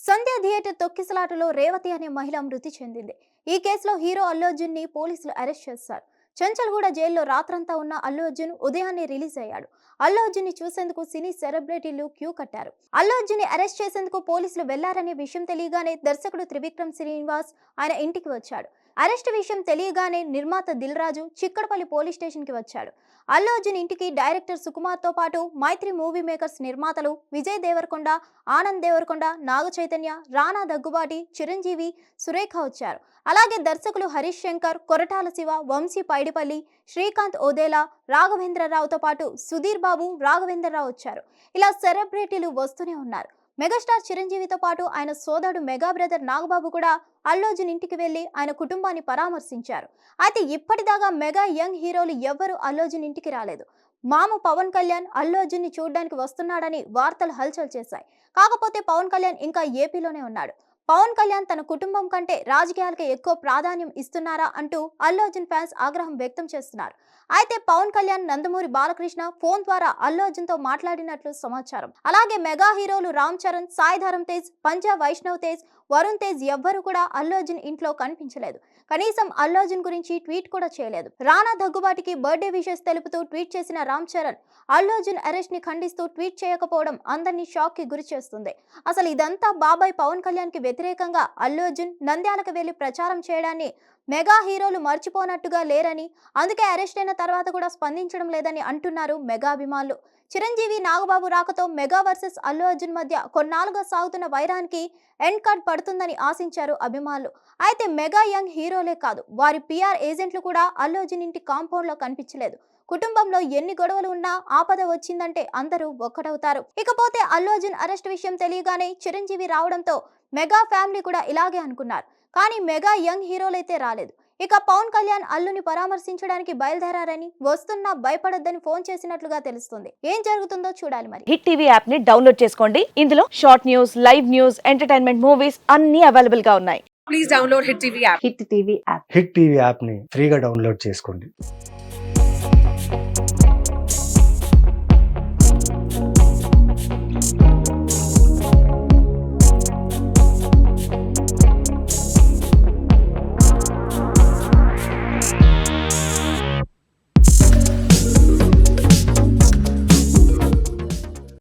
సంధ్య theatre తొక్కిసలాటలో Revathi అనే మహిళ మృతి చెందింది. ఈ కేసులో హీరో అల్లు అర్జున్ ని పోలీసులు అరెస్ట్ చేశారు. చంచల్గూడ జైల్లో రాత్రంతా ఉన్న అల్లు అర్జున్ ఉదయాన్నే రిలీజ్ అయ్యాడు. అల్లు అర్జున్ ని చూసేందుకు సినీ సెలబ్రిటీలు క్యూ కట్టారు. అల్లు అర్జున్ ని అరెస్ట్ చేసేందుకు పోలీసులు వెళ్లారనే విషయం తెలియగానే దర్శకుడు త్రివిక్రమ్ శ్రీనివాస్ ఆయన ఇంటికి వచ్చాడు. అరెస్ట్ విషయం తెలియగానే నిర్మాత దిల్ రాజు చిక్కడపల్లి పోలీస్ స్టేషన్ కి వచ్చాడు. అల్లు అర్జున్ ఇంటికి డైరెక్టర్ సుకుమార్ తో పాటు మైత్రి మూవీ మేకర్స్ నిర్మాతలు విజయ్ దేవరకొండ, ఆనంద్ దేవరకొండ, నాగ చైతన్య, రానా దగ్గుబాటి, చిరంజీవి, సురేఖ వచ్చారు. అలాగే దర్శకులు హరీష్ శంకర్, కొరటాల శివ, వంశీ పైడిపల్లి, శ్రీకాంత్ ఓదేలా, రాఘవేంద్రరావుతో పాటు సుధీర్ బాబు, రాఘవేంద్రరావు వచ్చారు. ఇలా సెలబ్రిటీలు వస్తూనే ఉన్నారు. మెగాస్టార్ చిరంజీవితో పాటు ఆయన సోదరుడు మెగా బ్రదర్ నాగబాబు కూడా అల్లు అర్జున్ ఇంటికి వెళ్లి ఆయన కుటుంబాన్ని పరామర్శించారు. అయితే ఇప్పటిదాకా మెగా యంగ్ హీరోలు ఎవ్వరూ అల్లు అర్జున్ ఇంటికి రాలేదు. మామ పవన్ కళ్యాణ్ అల్లు అర్జున్ ని చూడడానికి వస్తున్నాడని వార్తలు హల్చల్ చేశాయి. కాకపోతే పవన్ కళ్యాణ్ ఇంకా ఏపీలోనే ఉన్నాడు. పవన్ కళ్యాణ్ తన కుటుంబం కంటే రాజకీయాలకే ఎక్కువ ప్రాధాన్యం ఇస్తున్నారా అంటూ అల్లు అర్జున్ ఫ్యాన్స్ ఆగ్రహం వ్యక్తం చేస్తున్నారు. అయితే పవన్ కళ్యాణ్ నందమూరి బాలకృష్ణ ఫోన్ ద్వారా అల్లు అర్జున్ తో మాట్లాడినట్లు సమాచారం. అలాగే మెగా హీరోలు రామ్ చరణ్, సాయి ధరమ్ తేజ్, పంజా వైష్ణవ్ తేజ్, వరుణ్ తేజ్ ఎవ్వరూ కూడా అల్లు అర్జున్ ఇంట్లో కనిపించలేదు. కనీసం అల్లు అర్జున్ గురించి ట్వీట్ కూడా చేయలేదు. రానా దగ్గుబాటికి బర్త్డే విషెస్ తెలుపుతూ ట్వీట్ చేసిన రామ్ చరణ్ అల్లు అర్జున్ అరెస్ట్ ని ఖండిస్తూ ట్వీట్ చేయకపోవడం అందరినీ షాక్ కి గురి చేస్తుంది. అసలు ఇదంతా బాబాయ్ పవన్ కళ్యాణ్ కి వ్యతిరేకంగా అల్లు అర్జున్ నంద్యాలకు వెళ్లి ప్రచారం చేయడాన్ని మెగా హీరోలు మర్చిపోనట్టుగా లేరని, అందుకే అరెస్ట్ అయిన తర్వాత కూడా స్పందించడం లేదని అంటున్నారు మెగా అభిమానులు. చిరంజీవి, నాగబాబు రాకతో మెగా వర్సెస్ అల్లు అర్జున్ మధ్య కొన్నాళ్ళుగా సాగుతున్న వైరానికి ఎండ్ కార్డ్ పడుతుందని ఆశించారు అభిమానులు. అయితే మెగా యంగ్ హీరోలే కాదు, వారి పిఆర్ ఏజెంట్లు కూడా అల్లు అర్జున్ ఇంటి కాంపౌండ్ లో కనిపించలేదు. కుటుంబంలో ఎన్ని గొడవలు ఉన్నా ఆపద వచ్చిందంటే అందరూ ఒక్కటవుతారు. ఇకపోతే అల్లు అర్జున్ అరెస్ట్ విషయం తెలియగానే చిరంజీవి రావడంతో మెగా ఫ్యామిలీ కూడా ఇలాగే అనుకున్నారు. కానీ మెగా యంగ్ హీరోలైతే రాలేదు. ఇక పవన్ కళ్యాణ్ అల్లుని పరామర్శించడానికి బయలుదేరారని, వస్తున్నా భయపడొద్దని ఫోన్ చేసినట్లుగా తెలుస్తుంది. ఏం జరుగుతుందో చూడాలి మరి. హిట్ టీవీ యాప్ ని డౌన్లోడ్ చేసుకోండి. ఇందులో short news, live news, entertainment movies అన్ని అవైలబుల్ గా ఉన్నాయి. Please download Hit TV app. Hit TV app. Hit TV యాప్ని ఫ్రీగా డౌన్లోడ్ చేసుకోండి.